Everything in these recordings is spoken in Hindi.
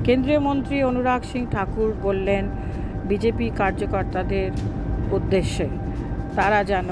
কেন্দ্রীয় মন্ত্রী অনুরাগ সিং ঠাকুর বললেন বিজেপি কার্যকর্তাদের উদ্দেশ্যে তারা যেন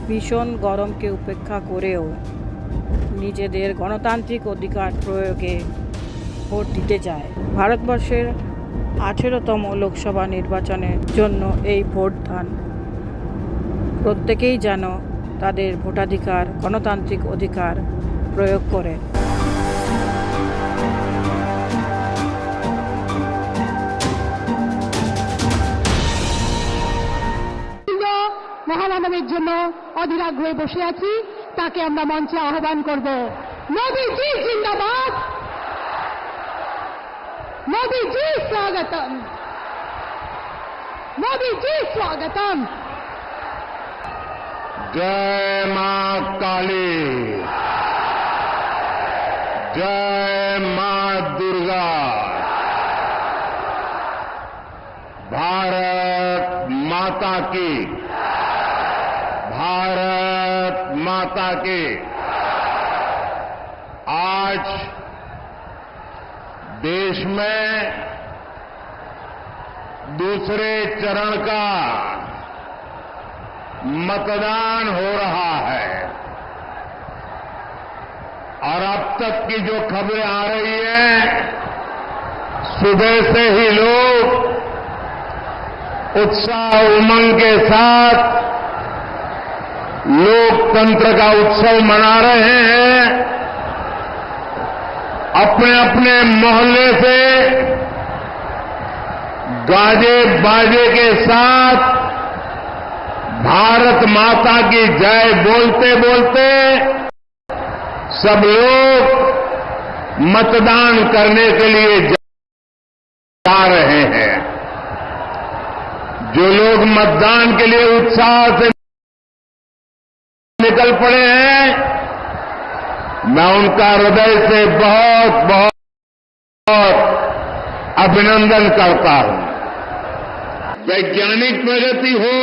ভীষণ গরমকে উপেক্ষা করেও নিজেদের গণতান্ত্রিক অধিকার প্রয়োগে ভোট দিতে যায়। ভারতবর্ষের 18তম লোকসভা নির্বাচনের জন্য এই ভোটদান প্রত্যেকেই যেন তাদের ভোটাধিকার গণতান্ত্রিক অধিকার প্রয়োগ করে। মহামানবের জন্য অধীর হয়ে বসে আছি, তাকে আমরা মঞ্চে আহ্বান করব। মোদীজি জিন্দাবাদ, মোদীজি স্বাগতম, মোদীজি স্বাগতম। जय मां काली, जय मां दुर्गा। भारत माता की, भारत माता की। आज देश में दूसरे चरण का मतदान हो रहा है और अब तक की जो खबरें आ रही हैं, सुबह से ही लोग उत्साह उमंग के साथ लोकतंत्र का उत्सव मना रहे हैं। अपने अपने मोहल्ले से गाजे बाजे के साथ भारत माता की जय बोलते बोलते सब लोग मतदान करने के लिए जा रहे हैं। जो लोग मतदान के लिए उत्साह से निकल पड़े हैं, मैं उनका हृदय से बहुत बहुत अभिनंदन करता हूं। वैज्ञानिक प्रगति हो,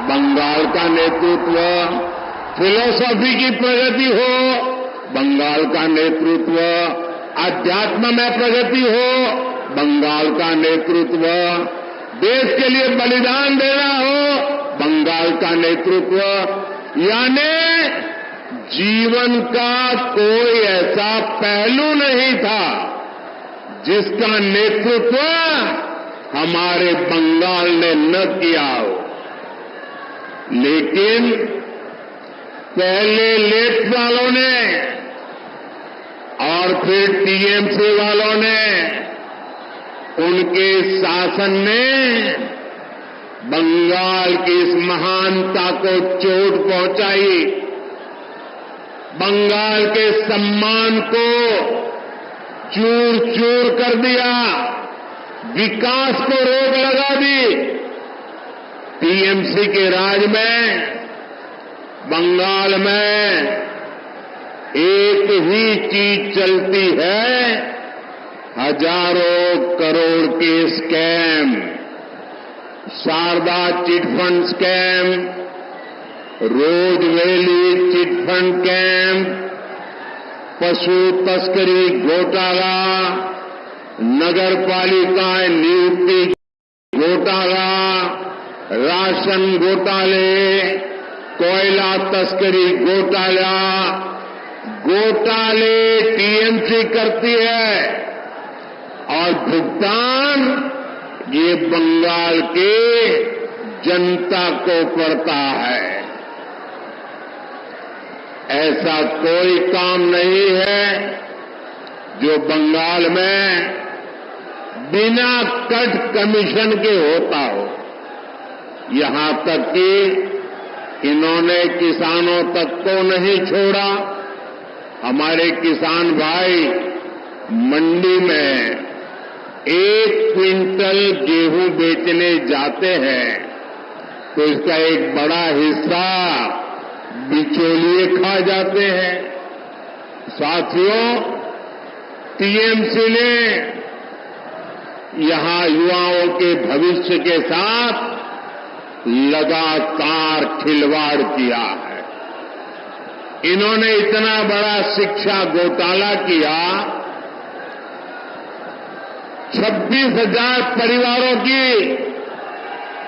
बंगाल का नेतृत्व, फिलॉसफी की प्रगति हो, बंगाल का नेतृत्व, अध्यात्म में प्रगति हो, बंगाल का नेतृत्व, देश के लिए बलिदान देना हो, बंगाल का नेतृत्व। यानी जीवन का कोई ऐसा पहलू नहीं था जिसका नेतृत्व हमारे बंगाल ने न किया हो। लेकिन पहले लेफ्ट वालों ने और फिर टीएमसी वालों ने, उनके शासन ने बंगाल की इस महानता को चोट पहुंचाई, बंगाल के सम्मान को चूर चूर कर दिया, विकास को रोक लगा दी। टीएमसी के राज में बंगाल में एक ही चीज चलती है, हजारों करोड़ के स्कैम, शारदा चिटफंड स्कैम, रोज वैली चिटफंड स्कैम, पशु तस्करी घोटाला, नगर पालिका नियुक्ति घोटाला, राशन घोटाले, कोयला तस्करी घोटाले टीएमसी करती है और भुगतान ये बंगाल के जनता को पड़ता है। ऐसा कोई काम नहीं है जो बंगाल में बिना कट कमीशन के होता हो। यहां तक कि इन्होंने किसानों तक को नहीं छोड़ा। हमारे किसान भाई मंडी में 1 क्विंटल गेहूं बेचने जाते हैं तो इसका एक बड़ा हिस्सा बिचौलिए खा जाते हैं। साथियों, टीएमसी ने यहां युवाओं के भविष्य के साथ लगातार खिलवाड़ किया है। इन्होंने इतना बड़ा शिक्षा घोटाला किया 26,000 परिवारों की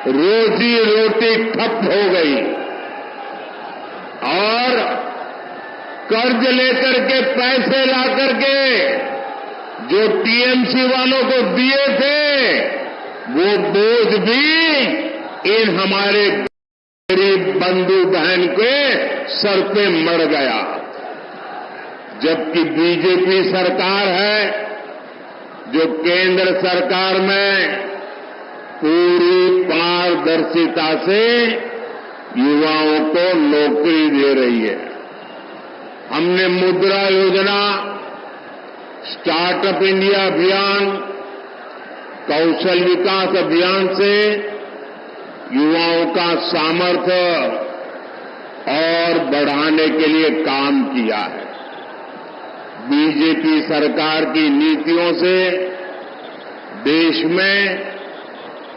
रोजी रोटी ठप हो गई और कर्ज लेकर के पैसे ला करके जो टीएमसी वालों को दिए थे वो बोझ भी इन हमारे गरीब बंधु बहन के सर पे मर गया। जबकि बीजेपी सरकार है जो केंद्र सरकार में पूरी पारदर्शिता से युवाओं को नौकरी दे रही है। हमने मुद्रा योजना, स्टार्टअप इंडिया अभियान, कौशल विकास अभियान से युवाओं का सामर्थ्य और बढ़ाने के लिए काम किया है। बीजेपी सरकार की नीतियों से देश में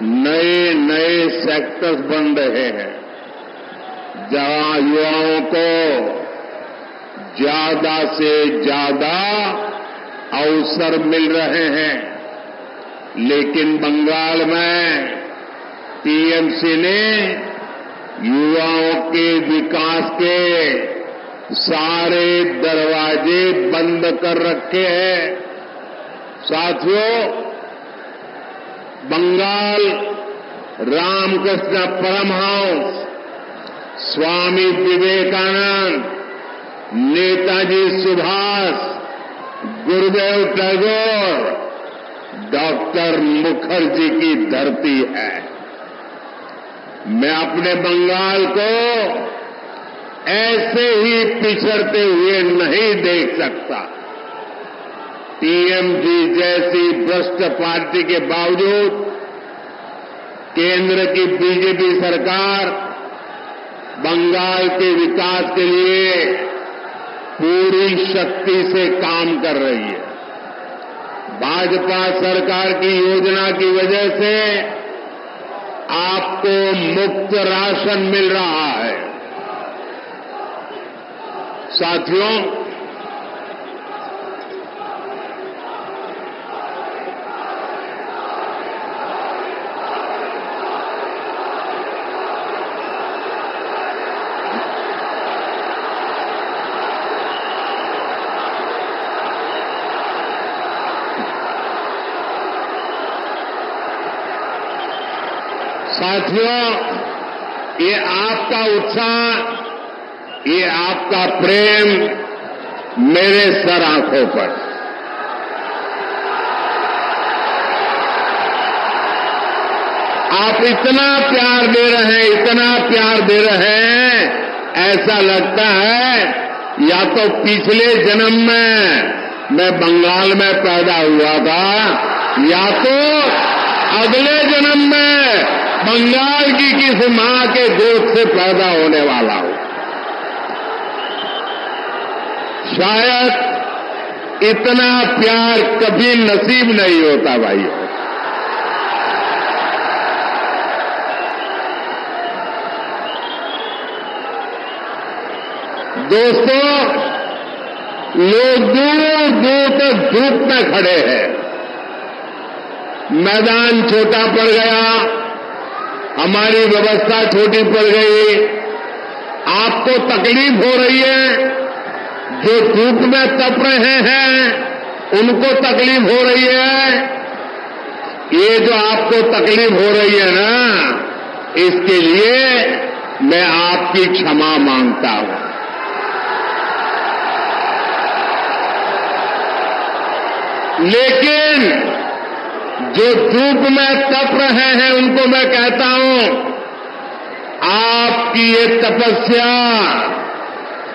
नए नए सेक्टर्स बन रहे हैं जहां युवाओं को ज्यादा से ज्यादा अवसर मिल रहे हैं। लेकिन बंगाल में टीएमसी ने युवाओं के विकास के सारे दरवाजे बंद कर रखे हैं। साथियों, बंगाल रामकृष्ण परमहंस, स्वामी विवेकानंद, नेताजी सुभाष, गुरुदेव टैगोर, डॉक्टर मुखर्जी की धरती है। मैं अपने बंगाल को ऐसे ही पिछड़ते हुए नहीं देख सकता। टीएमसी जैसी भ्रष्ट पार्टी के बावजूद केंद्र की बीजेपी सरकार बंगाल के विकास के लिए पूरी शक्ति से काम कर रही है। भाजपा सरकार की योजना की वजह से आपको मुफ्त राशन मिल रहा है। साथियों, ये आपका उत्साह, ये आपका प्रेम मेरे सर आंखों पर। आप इतना प्यार दे रहे हैं, इतना प्यार दे रहे हैं, ऐसा लगता है या तो पिछले जन्म में मैं बंगाल में पैदा हुआ था या तो अगले जन्म में बंगाल की किसी मां के गोद से पैदा होने वाला हूं। शायद इतना प्यार कभी नसीब नहीं होता भाइयों। दोस्तों, लोग दूर दूर तक धूप में खड़े हैं। मैदान छोटा पड़ गया, हमारी व्यवस्था छोटी पड़ गई। आपको तकलीफ हो रही है, जो धूप में तप रहे हैं उनको तकलीफ हो रही है। ये जो आपको तकलीफ हो रही है ना, इसके लिए मैं आपकी क्षमा मांगता हूं। लेकिन जो धूप में तप रहे हैं उनको मैं कहता हूं, आपकी ये तपस्या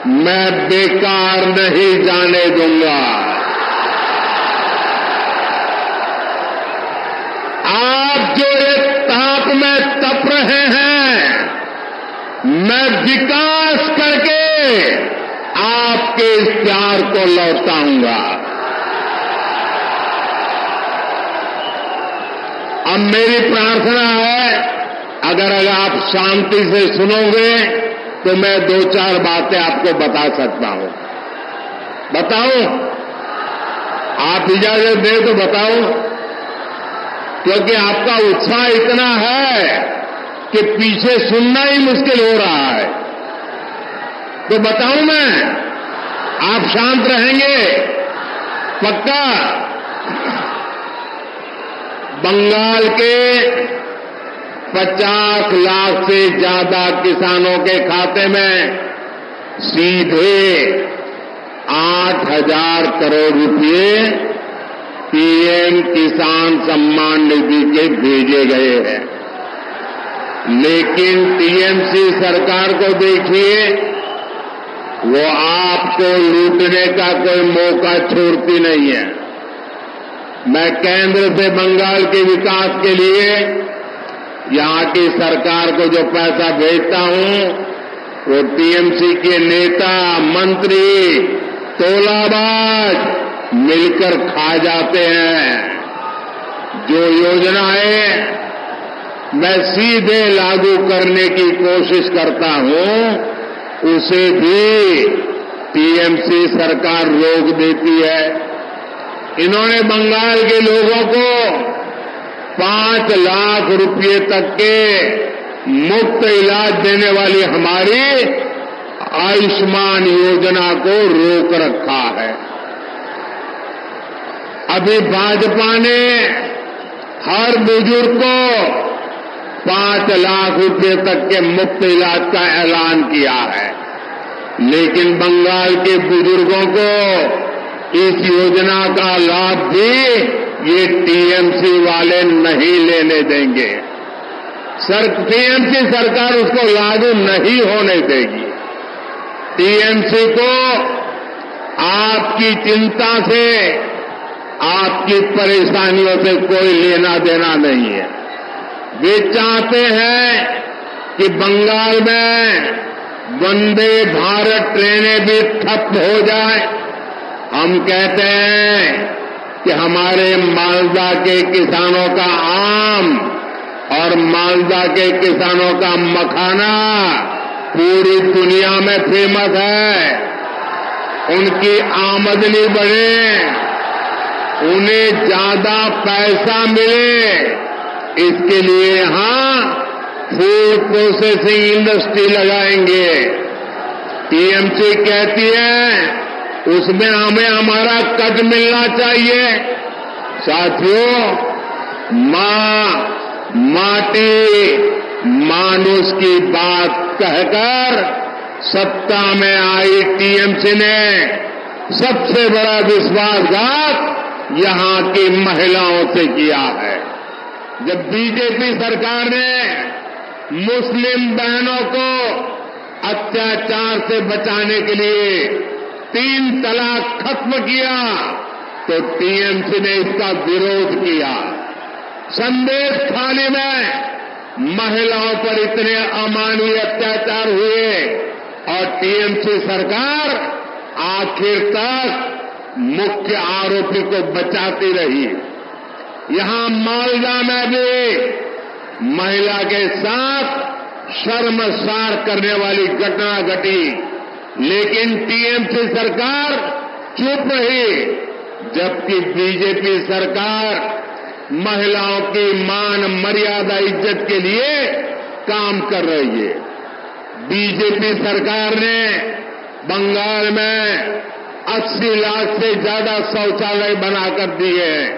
मैं बेकार नहीं जाने दूंगा। आप जो एक ताप में तप रहे हैं, मैं विकास करके आपके इस प्यार को लौटाऊंगा। अब मेरी प्रार्थना है, अगर आप शांति से सुनोगे तो मैं 2-4 बातें आपको बता सकता हूं। बताऊं? आप इजाजत दे तो बताऊं? क्योंकि आपका उत्साह इतना है कि पीछे सुनना ही मुश्किल हो रहा है। तो बताऊं मैं, आप शांत रहेंगे? पक्का? बंगाल के 50 लाख से ज्यादा किसानों के खाते में सीधे 8,000 करोड़ रुपए पीएम किसान सम्मान निधि के भेजे गए हैं। लेकिन टीएमसी सरकार को देखिए, वो आपको लूटने का कोई मौका छोड़ती नहीं है। मैं केंद्र से बंगाल के विकास के लिए यहां की सरकार को जो पैसा भेजता हूं, वो टीएमसी के नेता, मंत्री, तोलाबाज मिलकर खा जाते हैं। जो योजनाएं मैं सीधे लागू करने की कोशिश करता हूं, उसे भी टीएमसी सरकार रोक देती है। इन्होंने बंगाल के लोगों को 5 लाख रुपए तक के मुफ्त इलाज देने वाली हमारी आयुष्मान योजना को रोक रखा है। अभी भाजपा ने हर बुजुर्ग को 5 लाख रुपए तक के मुफ्त इलाज का ऐलान किया है, लेकिन बंगाल के बुजुर्गों को इस योजना का लाभ भी ये टीएमसी वाले नहीं लेने देंगे। टीएमसी सरकार उसको लागू नहीं होने देगी। टीएमसी को आपकी चिंता से, आपकी परेशानियों से कोई लेना देना नहीं है। वे चाहते हैं कि बंगाल में वंदे भारत ट्रेनें भी ठप हो जाए। हम कहते हैं कि हमारे मालदा के किसानों का आम और मालदा के किसानों का मखाना पूरी दुनिया में फेमस है। उनकी आमदनी बढ़े, उन्हें ज्यादा पैसा मिले, इसके लिए यहां फूड प्रोसेसिंग इंडस्ट्री लगाएंगे। टीएमसी कहती है उसमें हमें हमारा कट मिलना चाहिए। साथियों, माटी, मानुष की बात कहकर सत्ता में आई टीएमसी ने सबसे बड़ा विश्वासघात यहां की महिलाओं से किया है। जब बीजेपी सरकार ने मुस्लिम बहनों को अत्याचार से बचाने के लिए 3 तलाक खत्म किया, तो टीएमसी ने इसका विरोध किया। संदेश खाने में महिलाओं पर इतने अमानवीय अत्याचार हुए और टीएमसी सरकार आखिर तक मुख्य आरोपी को बचाती रही। यहां मालदा में भी महिला के साथ शर्मसार करने वाली घटना घटी, लेकिन टीएमसी सरकार चुप रही, जबकि बीजेपी सरकार महिलाओं की मान मर्यादा इज्जत के लिए काम कर रही है। बीजेपी सरकार ने बंगाल में 80 लाख से ज्यादा शौचालय बनाकर दिए हैं,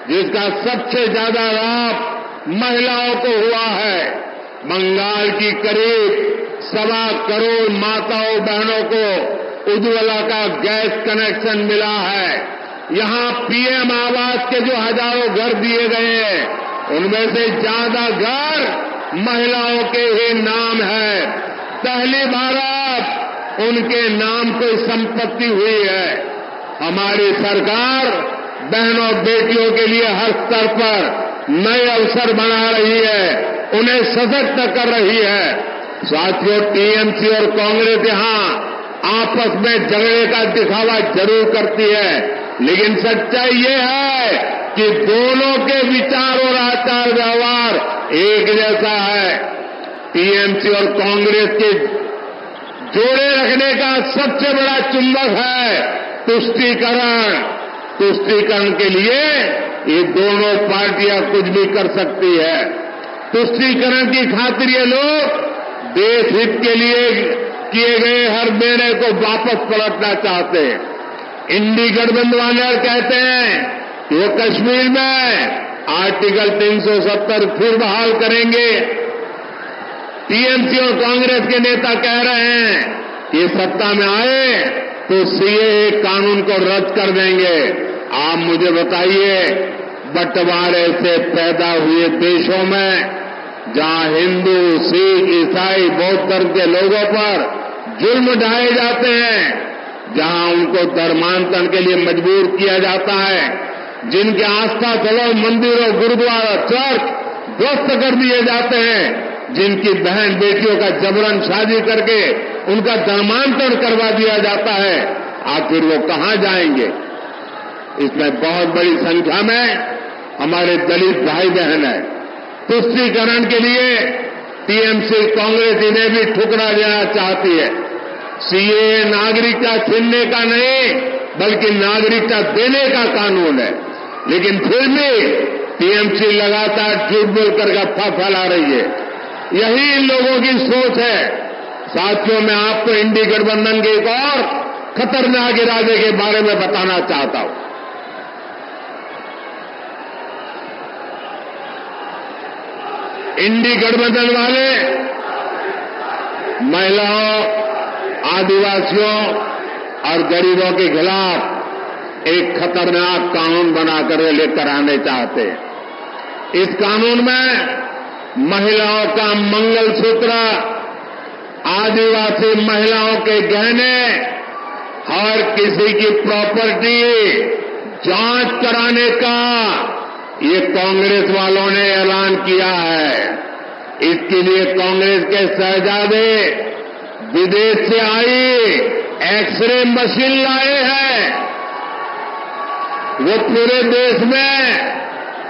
जिसका सबसे ज्यादा लाभ महिलाओं को हुआ है। बंगाल की करीब 1.25 करोड़ माताओं बहनों को उज्ज्वला का गैस कनेक्शन मिला है। यहां पीएम आवास के जो हजारों घर दिए गए हैं, उनमें से ज्यादा घर महिलाओं के ही नाम है। पहली बार उनके नाम कोई संपत्ति हुई है। हमारी सरकार बहनों बेटियों के लिए हर स्तर पर नए अवसर बना रही है, उन्हें सशक्त कर रही है। साथियों, टीएमसी और कांग्रेस यहां आपस में झगड़े का दिखावा जरूर करती है, लेकिन सच्चाई ये है कि दोनों के विचार और आचार व्यवहार एक जैसा है। टीएमसी और कांग्रेस के जोड़े रखने का सबसे बड़ा चुंबक है तुष्टीकरण। तुष्टीकरण के लिए ये दोनों पार्टियां कुछ भी कर सकती है। तुष्टीकरण की खातिर ये लोग देश हित के लिए किए गए हर निर्णय को वापस पलटना चाहते हैं। इंडी गठबंधन वाले कहते हैं कि वो कश्मीर में आर्टिकल 370 फिर बहाल करेंगे। टीएमसी और कांग्रेस के नेता कह रहे हैं कि सत्ता में आए तो सीएए कानून को रद्द कर देंगे। आप मुझे बताइए, बंटवारे से पैदा हुए देशों में जहां हिंदू, सिख, ईसाई, बौद्ध धर्म के लोगों पर जुल्म ढाए जाते हैं, जहां उनको धर्मांतरण के लिए मजबूर किया जाता है, जिनके आस्था स्थलों, मंदिरों, गुरुद्वारा, चर्च ध्वस्त कर दिए जाते हैं, जिनकी बहन बेटियों का जबरन शादी करके उनका धर्मांतरण करवा दिया जाता है, आखिर वो कहां जाएंगे? इसमें बहुत बड़ी संख्या में हमारे दलित भाई बहन है। तुष्टीकरण के लिए टीएमसी कांग्रेस इन्हें भी ठुकरा देना चाहती है। सीएए नागरिकता छीनने का नहीं बल्कि नागरिकता देने का कानून है, लेकिन फिर भी टीएमसी लगातार झूठ बोलकर अफवाह फैला रही है। यही इन लोगों की सोच है। साथियों, मैं आपको इंडी गठबंधन के एक और खतरनाक इरादे के बारे में बताना चाहता हूं। इंडी गठबंधन वाले महिलाओं, आदिवासियों और गरीबों के खिलाफ एक खतरनाक कानून बनाकर लेकर आने चाहते हैं। इस कानून में महिलाओं का मंगलसूत्र, आदिवासी महिलाओं के गहने, हर किसी की प्रॉपर्टी जांच कराने का ये कांग्रेस वालों ने ऐलान किया है। इसके लिए कांग्रेस के शहजादे विदेश से आई एक्सरे मशीन लाए हैं। वो पूरे देश में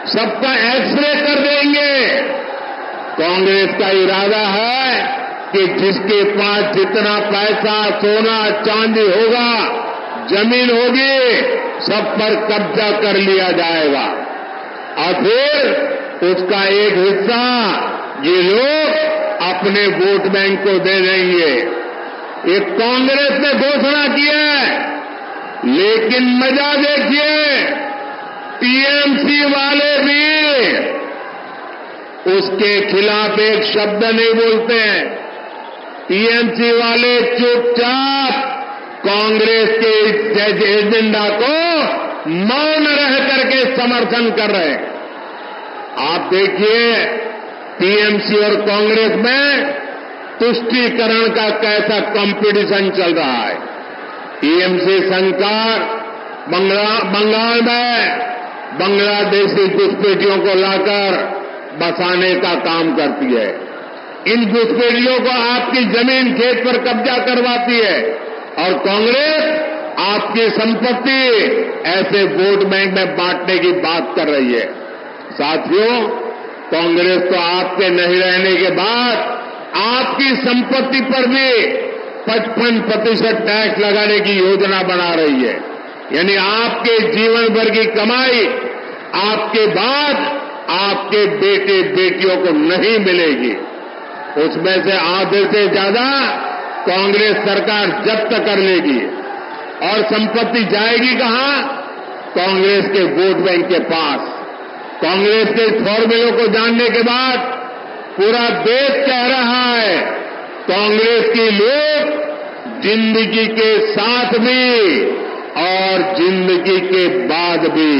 सबका एक्सरे कर देंगे। कांग्रेस का इरादा है कि जिसके पास जितना पैसा, सोना, चांदी होगा, जमीन होगी, सब पर कब्जा कर लिया जाएगा और फिर उसका एक हिस्सा ये लोग अपने वोट बैंक को दे देंगे। ये कांग्रेस ने घोषणा की है, लेकिन मजा देखिए, टीएमसी वाले भी उसके खिलाफ एक शब्द नहीं बोलते हैं। टीएमसी वाले चुपचाप कांग्रेस के इस एजेंडा को मौन रह करके समर्थन कर रहे हैं। आप देखिए, टीएमसी और कांग्रेस में तुष्टीकरण का कैसा कंपटीशन चल रहा है। टीएमसी सरकार बंगाल में बांग्लादेशी घुसपैठियों को लाकर बसाने का काम करती है। इन घुसपैठियों को आपकी जमीन, खेत पर कब्जा करवाती है और कांग्रेस आपकी संपत्ति ऐसे वोट बैंक में बांटने की बात कर रही है। साथियों, कांग्रेस तो आपके नहीं रहने के बाद आपकी संपत्ति पर भी 55% टैक्स लगाने की योजना बना रही है। यानी आपके जीवन भर की कमाई आपके बाद आपके बेटे बेटियों को नहीं मिलेगी। उसमें से आधे से ज्यादा कांग्रेस सरकार जब्त कर लेगी और संपत्ति जाएगी कहां? कांग्रेस के वोट बैंक के पास। कांग्रेस के फॉर्मूलों को जानने के बाद पूरा देश कह रहा है, कांग्रेस के लोग जिंदगी के साथ भी और जिंदगी के बाद भी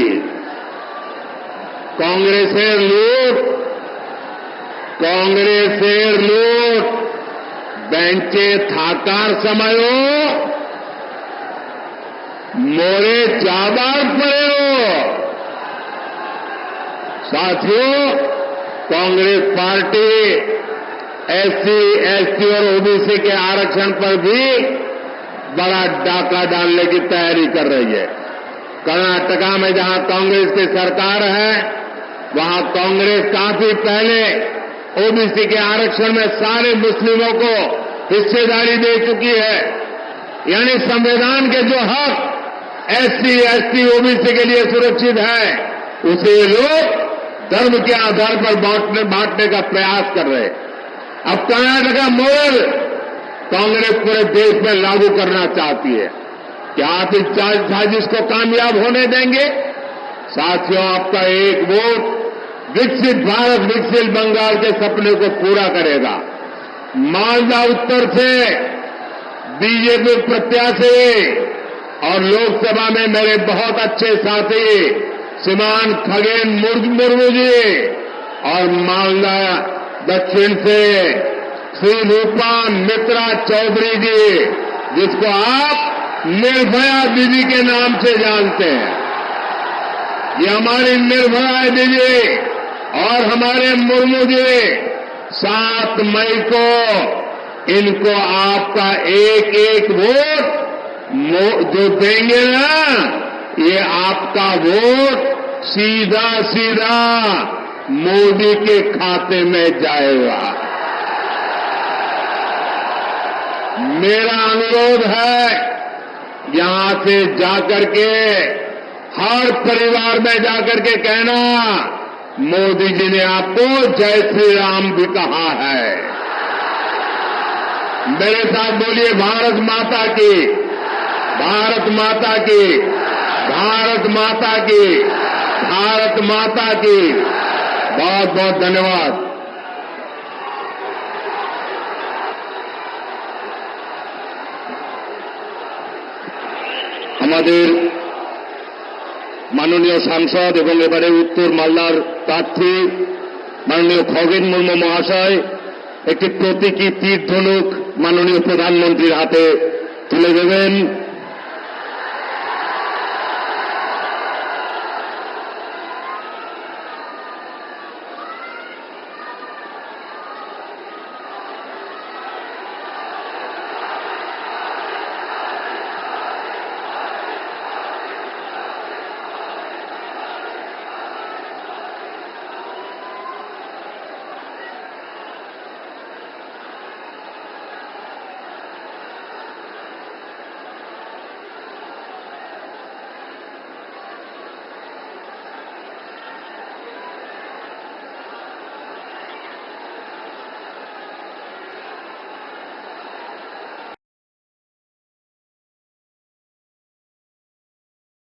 कांग्रेसेर लोग बेंचे थाकार समयो मोरे जाबार पड़े हो। साथियों, कांग्रेस पार्टी एससी, एसटी और ओबीसी के आरक्षण पर भी बड़ा डाका डालने की तैयारी कर रही है। कर्नाटका में जहां कांग्रेस की सरकार है, वहां कांग्रेस काफी पहले ओबीसी के आरक्षण में सारे मुस्लिमों को हिस्सेदारी दे चुकी है। यानी संविधान के जो हक एससी, एसटी, ओबीसी के लिए सुरक्षित है, उसे लोग धर्म के आधार पर बांटने का प्रयास कर रहे हैं। अब कर्नाटक का मॉडल कांग्रेस पूरे देश में लागू करना चाहती है। क्या आप इस साजिश को कामयाब होने देंगे? साथियों, आपका एक वोट विकसित भारत, विकसित बंगाल के सपने को पूरा करेगा। मालदा उत्तर से बीजेपी प्रत्याशी और लोकसभा में मेरे बहुत अच्छे साथी श्रीमान खगेन मुर्मू जी और मालदा दक्षिण से श्री रूपान मित्रा चौधरी जी, जिसको आप निर्भया दीदी के नाम से जानते हैं। ये हमारी निर्भया दीदी और हमारे मुर्मू जी 7 मई को इनको आपका एक एक वोट जो देंगे ना, ये आपका वोट सीधा सीधा मोदी के खाते में जाएगा। मेरा अनुरोध है, यहां से जाकर के हर परिवार में जाकर के कहना, मोदी जी ने आपको जय श्री राम भी कहा है। मेरे साथ बोलिए, भारत माता की, भारत माता की, भारत माता की, भारत माता की। बहुत बहुत धन्यवाद। আমাদের মাননীয় সাংসদ এবং এবারে উত্তর মালদার প্রার্থী মাননীয় খগেন মুর্মু মহাশয় একটি প্রতীকী তীর ধনুক মাননীয় প্রধানমন্ত্রীর হাতে তুলে দেবেন।